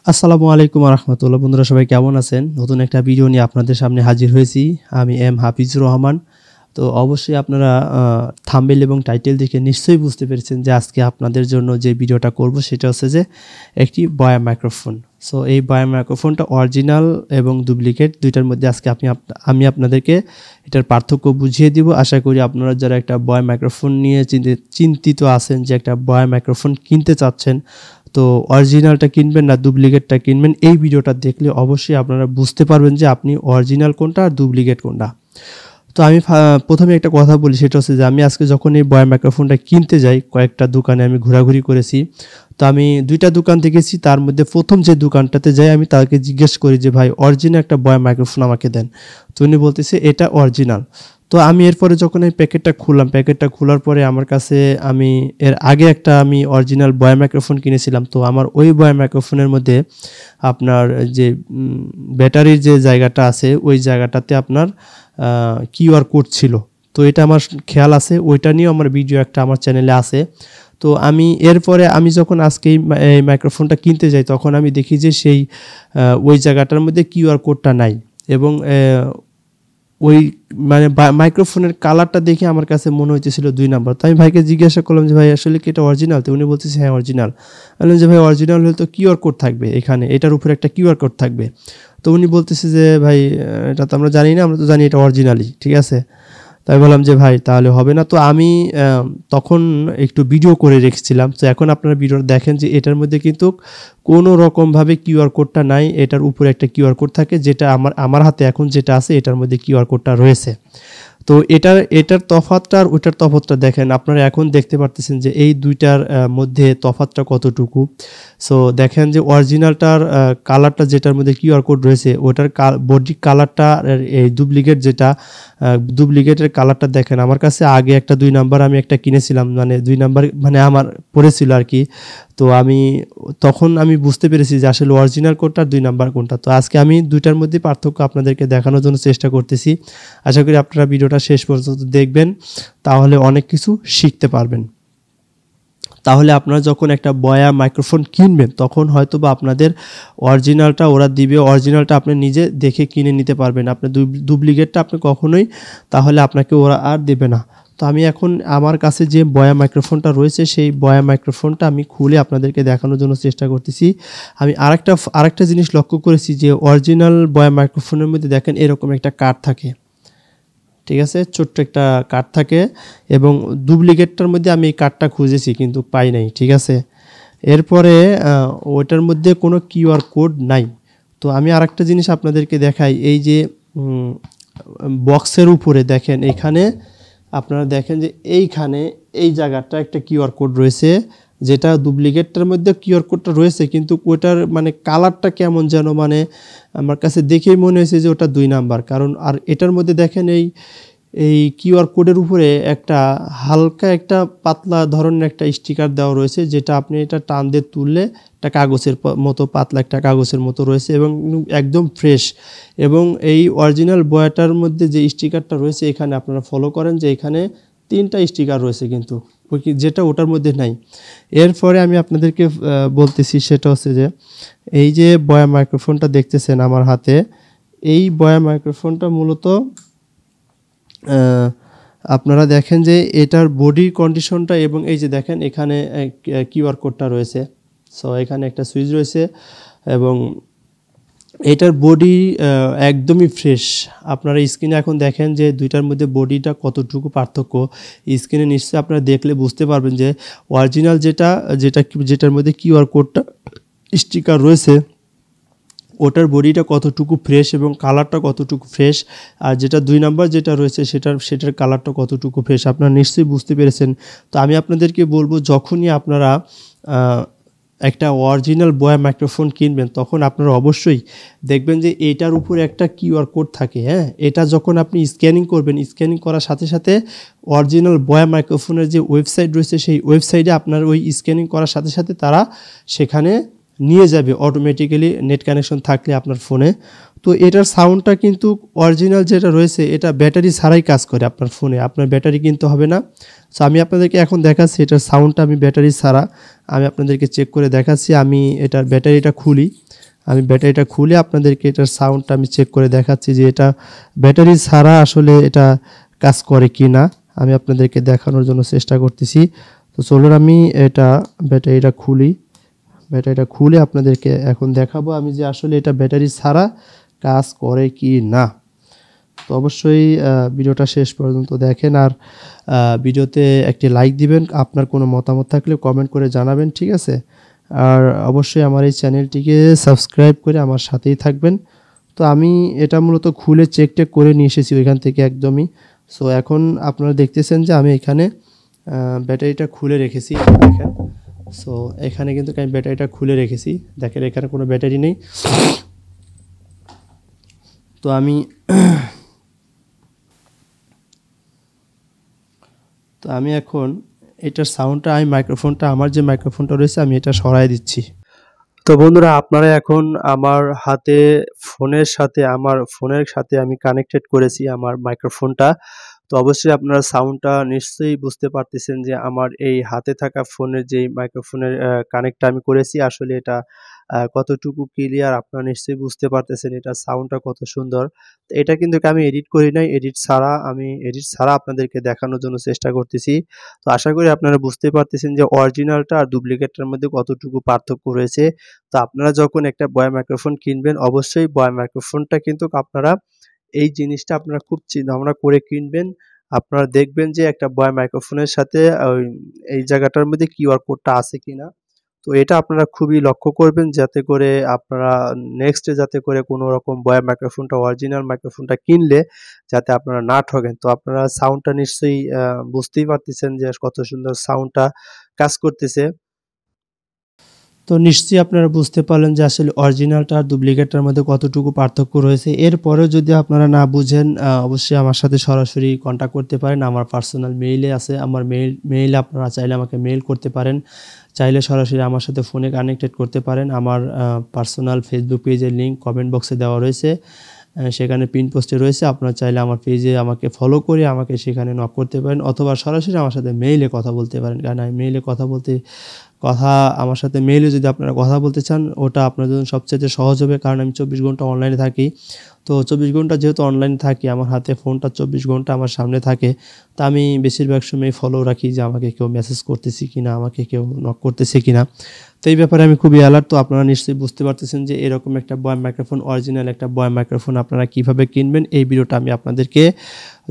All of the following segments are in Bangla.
আসসালামু আলাইকুম রাহমাতুল্লাহ। বন্ধুরা সবাই কেমন আছেন? নতুন একটা ভিডিও নিয়ে আপনাদের সামনে হাজির হয়েছি। আমি হাফিজুর রহমান। তো অবশ্যই আপনারা থাম্বনেল এবং টাইটেল দেখে নিশ্চয়ই বুঝতে পেরেছেন যে আজকে আপনাদের জন্য যে ভিডিওটা করব সেটা হচ্ছে যে একটি বয়া মাইক্রোফোন। সো এই বয়া মাইক্রোফোনটা অরিজিনাল এবং ডুপ্লিকেট দুইটার মধ্যে আজকে আমি আপনাদেরকে এটার পার্থক্য বুঝিয়ে দিব। আশা করি আপনারা যারা একটা বয়া মাইক্রোফোন নিয়ে চিন্তিত আছেন যে একটা বয়া মাইক্রোফোন কিনতে চাচ্ছেন, তো অরিজিনালটা কিনবেন না ডুপ্লিকেটটা কিনবেন, এই ভিডিওটা দেখলে অবশ্যই আপনারা বুঝতে পারবেন যে আপনি অরিজিনাল কোনটা আর ডুপ্লিকেট কোনটা। তো আমি প্রথমে একটা কথা বলি, সেটা হচ্ছে যে আমি আজকে যখন এই বয়া মাইক্রোফোনটা কিনতে যাই, কয়েকটা দোকানে আমি ঘোরাঘুরি করেছি। তো আমি দুইটা দোকান দেখেছি, তার মধ্যে প্রথম যে দোকানটাতে যাই আমি তাকে জিজ্ঞেস করি যে ভাই অরিজিনাল একটা বয়া মাইক্রোফোন আমাকে দেন। তো উনি বলতেছে এটা অরিজিনাল। তো আমি এরপরে যখন এই প্যাকেটটা খোলার পরে আমার কাছে আমি এর আগে আমি অরিজিনাল বয়া মাইক্রোফোন কিনেছিলাম। তো আমার ওই বয়া মাইক্রোফোনের মধ্যে আপনার যে ব্যাটারির যে জায়গাটা আছে ওই জায়গাটাতে আপনার কিউআর কোড ছিল। তো এটা আমার খেয়াল আছে, ওইটা নিয়েও আমার ভিডিও একটা আমার চ্যানেলে আছে। তো এরপরে আমি যখন আজকে এই মাইক্রোফোনটা কিনতে যাই তখন আমি দেখি যে সেই ওই জায়গাটার মধ্যে কিউআর কোডটা নাই এবং ওই মানে মাইক্রোফোনের কালারটা দেখে আমার কাছে মনে হইতেছিল 2 নাম্বার। তো আমি ভাইকে জিজ্ঞাসা করলাম যে ভাই আসলে কি এটা অরিজিনাল? তো উনি বলতেছে হ্যাঁ অরিজিনাল। বললাম যে ভাই অরিজিনাল হলে তো কিউআর কোড থাকবে, এখানে এটার উপরে একটা কিউআর কোড থাকবে। তো উনি বলতেছে যে ভাই এটা তো আমরা জানি না, আমরা তো জানি এটা অরিজিনালই, ঠিক আছে। তাই বললাম যে ভাই তাহলে হবে না। তো আমি তখন একটু ভিডিও করে রেখেছিলাম। তো এখন আপনারা ভিডিওটা দেখেন যে এটার মধ্যে কিন্তু কোনো রকমভাবে কিউআর কোডটা নাই, এটার উপরে একটা কিউআর কোড থাকে, যেটা আমার হাতে এখন যেটা আছে এটার মধ্যে কিউআর কোডটা রয়েছে। তো এটার তফাৎটা আর ওইটার তফাৎটা দেখেন, আপনারা এখন দেখতে পারতেছেন যে এই দুইটার মধ্যে তফাৎটা কতটুকু। সো দেখেন যে অরিজিনালটার কালারটা যেটার মধ্যে কিউআর কোড রয়েছে ওটার বডি কালারটা, এই ডুপ্লিকেটের কালারটা দেখেন। আমার কাছে আগে একটা 2 নাম্বার আমি একটা কিনেছিলাম, মানে 2 নাম্বার মানে আমার পড়েছিল আর কি। তো তখন আমি বুঝতে পেরেছি যে আসলে অরিজিনাল কোনটা আর 2 নাম্বার কোনটা। তো আজকে আমি দুইটার মধ্যে পার্থক্য আপনাদেরকে দেখানোর জন্য চেষ্টা করতেছি। আশা করি আপনারা ভিডিওটা শেষ পর্যন্ত দেখবেন, তাহলে অনেক কিছু শিখতে পারবেন। তাহলে আপনারা যখন একটা বয়া মাইক্রোফোন কিনবেন তখন হয়তোবা আপনাদের অরিজিনালটা ওরা দিবে, অরিজিনালটা আপনি নিজে দেখে কিনে নিতে পারবেন। আপনি ডুপ্লিকেটটা আপনি কখনোই তাহলে আপনাকে ওরা আর দেবে না। তো আমি এখন আমার কাছে যে বয়া মাইক্রোফোনটা রয়েছে সেই বয়া মাইক্রোফোনটা আমি খুলে আপনাদেরকে দেখানোর জন্য চেষ্টা করতেছি। আমি আরেকটা জিনিস লক্ষ্য করেছি যে অরিজিনাল বয়া মাইক্রোফোনের মধ্যে দেখেন এরকম একটা কার্ড থাকে, ঠিক আছে, ছোট্ট একটা কার্ড থাকে, এবং ডুপ্লিকেটটার মধ্যে আমি এই কার্ডটা খুঁজেছি কিন্তু পাই নাই, ঠিক আছে। এরপরে ওইটার মধ্যে কোনো কিউআর কোড নাই। তো আমি আরেকটা জিনিস আপনাদেরকে দেখাই, এই যে বক্সের উপরে দেখেন, এখানে আপনারা দেখেন যে এইখানে এই জায়গাটা একটা কিউআর কোড রয়েছে, যেটা ডুপ্লিকেটটার মধ্যে কিউআর কোডটা রয়েছে কিন্তু ওটার মানে কালারটা কেমন যেন, মানে আমার কাছে দেখেই মনে হয়েছে যে ওটা 2 নাম্বার। কারণ আর এটার মধ্যে দেখেন এই কিউআর কোডের উপরে একটা হালকা একটা পাতলা ধরনের একটা স্টিকার দেওয়া রয়েছে, যেটা আপনি এটা টান দিয়ে তুললে একটা কাগজের মতো, পাতলা একটা কাগজের মতো রয়েছে এবং একদম ফ্রেশ। এবং এই অরিজিনাল বয়াটার মধ্যে যে স্টিকারটা রয়েছে এখানে আপনারা ফলো করেন যে এখানে 3টা স্টিকার রয়েছে কিন্তু যেটা ওটার মধ্যে নাই। এরপরে আমি আপনাদেরকে বলতেছি সেটা হচ্ছে যে এই যে বয়া মাইক্রোফোনটা দেখতেছেন আমার হাতে, এই বয়া মাইক্রোফোনটা মূলত আপনারা দেখেন যে এটার বডির কন্ডিশনটা, এবং এই যে দেখেন এখানে কিউআর কোডটা রয়েছে। সো এখানে একটা সুইচ রয়েছে এবং এটার বডি একদমই ফ্রেশ। আপনারা স্ক্রিনে এখন দেখেন যে দুইটার মধ্যে বডিটা কতটুকু পার্থক্য, স্ক্রিনে নিশ্চয়ই আপনারা দেখলে বুঝতে পারবেন যে অরিজিনাল যেটার মধ্যে কিউআর কোডটা স্টিকার রয়েছে ওটার বডিটা কতটুকু ফ্রেশ এবং কালারটা কতটুকু ফ্রেশ, আর যেটা 2 নাম্বার যেটা রয়েছে সেটার কালারটা কতটুকু ফ্রেশ আপনারা নিশ্চয়ই বুঝতে পেরেছেন। তো আমি আপনাদেরকে বলবো যখনই আপনারা একটা অরিজিনাল বয়া মাইক্রোফোন কিনবেন তখন আপনারা অবশ্যই দেখবেন যে এটার উপরে একটা কিউআর কোড থাকে। হ্যাঁ, এটা যখন আপনি স্ক্যানিং করবেন, স্ক্যানিং করার সাথে সাথে অরিজিনাল বয়া মাইক্রোফোনের যে ওয়েবসাইট রয়েছে সেই ওয়েবসাইটে আপনার ওই স্ক্যানিং করার সাথে সাথে তারা সেখানে নিয়ে যাবে অটোমেটিক্যালি, নেট কানেকশন থাকলে আপনার ফোনে। তো এটার সাউন্ডটা কিন্তু অরিজিনাল যেটা রয়েছে এটা ব্যাটারি ছাড়াই কাজ করে আপনার ফোনে, আপনার ব্যাটারি কিনতে হবে না। সো আমি আপনাদেরকে এখন দেখাচ্ছি এটার সাউন্ডটা আমি ব্যাটারি ছাড়া আমি আপনাদেরকে চেক করে দেখাচ্ছি। আমি এটার ব্যাটারিটা খুলি, আমি ব্যাটারিটা খুলে আপনাদেরকে এটার সাউন্ডটা আমি চেক করে দেখাচ্ছি যে এটা ব্যাটারি ছাড়া আসলে এটা কাজ করে কি না আমি আপনাদেরকে দেখানোর জন্য চেষ্টা করতেছি। তো চলুন আমি এটা ব্যাটারিটা খুলে আপনাদেরকে এখন দেখাবো আমি যে আসলে এটা ব্যাটারি ছাড়া কাজ করে কি না। তো অবশ্যই ভিডিওটা শেষ পর্যন্ত দেখেন আর ভিডিওতে একটি লাইক দিবেন, আপনার কোনো মতামত থাকলে কমেন্ট করে জানাবেন, ঠিক আছে? আর অবশ্যই আমার এই চ্যানেলটিকে সাবস্ক্রাইব করে আমার সাথেই থাকবেন। তো আমি এটা মূলত খুলে চেক করে নিয়ে এসেছি ওইখান থেকে একদমই। সো এখন আপনারা দেখতেছেন যে আমি এখানে ব্যাটারিটা খুলে রেখেছি, দেখেন। সো এখানে কিন্তু আমি ব্যাটারিটা খুলে রেখেছি, দেখেন এখানে কোনো ব্যাটারি নেই। তো আমি এখন এটার সাউন্ডটা মাইক্রোফোনটা আমার যে মাইক্রোফোনটা রয়েছে আমি এটা সরাই দিচ্ছি। তো বন্ধুরা আপনারা এখন আমার হাতে ফোনের সাথে আমি কানেক্টেড করেছি আমার মাইক্রোফোনটা। তো অবশ্যই আপনারা সাউন্ডটা নিশ্চয়ই বুঝতে পারতেছেন যে আমার এই হাতে থাকা ফোনের যেই মাইক্রোফোনের কানেক্টটা আমি করেছি আসলে এটা কতটুকু ক্লিয়ার আপনারা নিশ্চয়ই বুঝতে পারতেছেন এটার সাউন্ডটা কত সুন্দর। তো এটা কিন্তু আমি এডিট করি নাই, এডিট ছাড়া আপনাদেরকে দেখানোর জন্য চেষ্টা করতেছি। তো আশা করি আপনারা বুঝতে পারতেছেন যে অরিজিনালটা আর ডুপ্লিকেটটার মধ্যে কতটুকু পার্থক্য রয়েছে। তো আপনারা যখন একটা বয়া মাইক্রোফোন কিনবেন অবশ্যই বয়া মাইক্রোফোনটা কিন্তু আপনারা এই জিনিসটা আপনারা খুব চিন্তা-ভাবনা করে কিনবেন। আপনারা দেখবেন যে একটা বয়া মাইক্রোফোনের সাথে এই জায়গাটার মধ্যে কিউআর কোডটা আছে কিনা। তো এটা আপনারা খুবই লক্ষ্য করবেন যাতে করে আপনারা নেক্সট এ যাতে করে কোনো রকম বয়া মাইক্রোফোনটা অরিজিনাল মাইক্রোফোনটা কিনলে যাতে আপনারা না ঠকেন। তো আপনারা সাউন্ডটা নিশ্চয়ই বুঝতেই পারতেছেন যে কত সুন্দর সাউন্ডটা কাজ করতেছে। তো নিশ্চয়ই আপনারা বুঝতে পারলেন যে আসলে অরিজিনালটা আর ডুপ্লিকেটটার মধ্যে কতটুকু পার্থক্য রয়েছে। এরপরেও যদি আপনারা না বুঝেন অবশ্যই আমার সাথে সরাসরি কন্ট্যাক্ট করতে পারেন। আমার পার্সোনাল মেইলে আছে, আমার মেইলে আপনারা চাইলে আমাকে মেইল করতে পারেন। চাইলে সরাসরি আমার সাথে ফোনে কানেক্টেড করতে পারেন। আমার পার্সোনাল ফেসবুক পেজের লিঙ্ক কমেন্ট বক্সে দেওয়া রয়েছে, সেখানে পিন পোস্টে রয়েছে। আপনারা চাইলে আমার পেজে আমাকে ফলো করে আমাকে সেখানে নক করতে পারেন অথবা সরাসরি আমার সাথে মেইলে কথা বলতে পারেন। কারণ আমি মেইলে আমার সাথে মেইলে যদি আপনারা কথা বলতে চান ওটা আপনার জন্য সবচেয়ে সহজ হবে, কারণ আমি 24 ঘন্টা অনলাইনে থাকি। তো 24 ঘন্টা যেহেতু অনলাইনে থাকি আমার হাতে ফোনটা 24 ঘন্টা আমার সামনে থাকে। তো আমি বেশিরভাগ সময় ফলো রাখি যে আমাকে কেউ মেসেজ করতেছে কিনা, আমাকে কেউ নক করতেছে কিনা। তো এই ব্যাপারে আমি খুবই অ্যালার্ট। তো আপনারা নিশ্চয়ই বুঝতে পারতেছেন যে এরকম একটা বয়া মাইক্রোফোন, অরিজিনাল একটা বয়া মাইক্রোফোন আপনারা কিভাবে কিনবেন। এই ভিডিওটা আমি আপনাদেরকে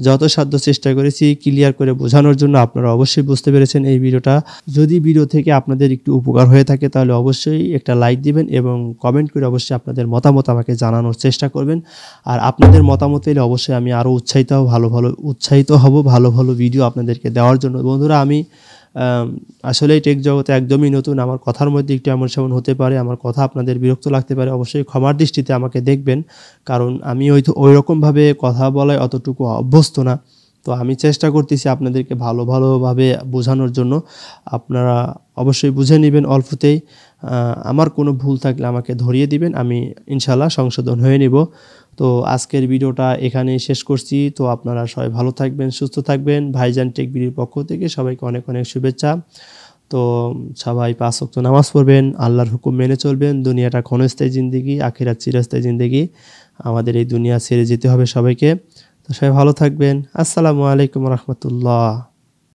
যথাসাধ্য চেষ্টা করেছি ক্লিয়ার করে বোঝানোর জন্য। আপনারা অবশ্যই বুঝতে পেরেছেন এই ভিডিওটা। যদি ভিডিও থেকে আপনাদের একটু উপকার হয়ে থাকে তাহলে অবশ্যই একটা লাইক দিবেন এবং কমেন্ট করে অবশ্যই আপনাদের মতামত আমাকে জানানোর চেষ্টা করবেন। আর আপনাদের মতামত এলে অবশ্যই আমি আরও উৎসাহিত হব ভালো ভালো ভিডিও আপনাদেরকে দেওয়ার জন্য। বন্ধুরা আমি আসলে টেক জগতে একদমই নতুন, আমার কথার মধ্যে একটু এমন সেমন হতে পারে, আমার কথা আপনাদের বিরক্ত লাগতে পারে, অবশ্যই ক্ষমার দৃষ্টিতে আমাকে দেখবেন, কারণ আমি ওই রকমভাবে কথা বলায় অতটুকু অভ্যস্ত না। তো আমি চেষ্টা করতেছি আপনাদেরকে ভালোভাবে বোঝানোর জন্য। আপনারা অবশ্যই বুঝে নেবেন অল্পতেই। আমার কোনো ভুল থাকলে আমাকে ধরিয়ে দিবেন, আমি ইনশাল্লাহ সংশোধন হয়ে নিব। তো আজকের ভিডিওটা এখানেই শেষ করছি। তো আপনারা সবাই ভালো থাকবেন, সুস্থ থাকবেন। ভাইজান টেক বিডির পক্ষ থেকে সবাইকে অনেক অনেক শুভেচ্ছা। তো সবাই 5 ওয়াক্ত নামাজ পড়বেন, আল্লাহর হুকুম মেনে চলবেন। দুনিয়াটা ক্ষণস্থায়ী জিন্দেগি, আখিরাত চিরস্থায়ী জিন্দেগি। আমাদের এই দুনিয়া ছেড়ে যেতে হবে সবাইকে। তো সবাই ভালো থাকবেন। আসসালামু আলাইকুম রহমতুল্লাহ।